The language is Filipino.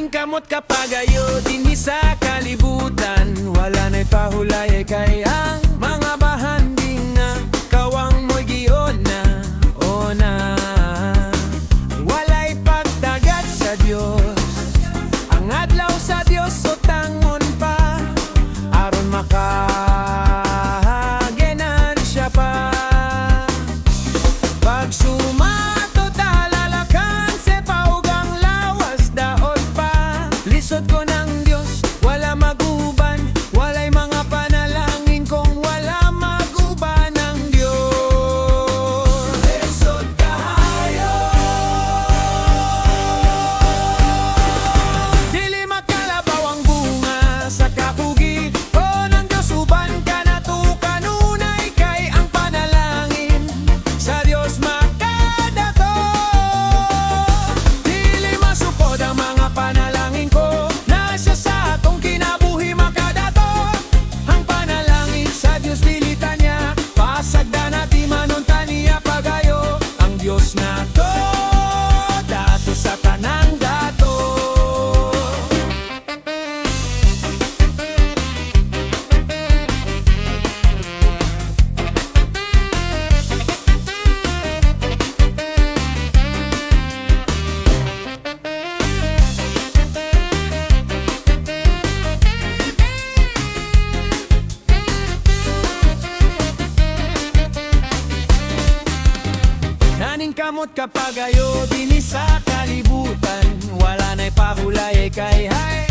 Kamot kapagayo dinhi sa kalibutan, wala na'y pahulay kay ang mga bahanding nga kawang mo'y giyon na o na. Walay pagdagat sa Dios, ang adlaw sa Dios o tangon pa aron makahagenan siya pa. Pagsumato talalakan se paugang lawas daot pa. Lisod ko ng Diyos, wala maguban, walay mga panalangin kung wala maguban ng Diyos. Lisod kahayo, dili makalabaw ang bunga sa kapugi o ng Diyos uban ka na to kanunay kay ang panalangin sa Diyos makadato. Dili masukod ang mga panalangin ko, nasa sa atong kinabuhi makadato. Ang panalangin sa Diyos pilitan niya, pasagda natin manunta niya pagayo. Ang Diyos na to, dato sa tanang dato. Naning kamot kapagayo dinhi sa kalibutan, wala na'y pahulay kay hay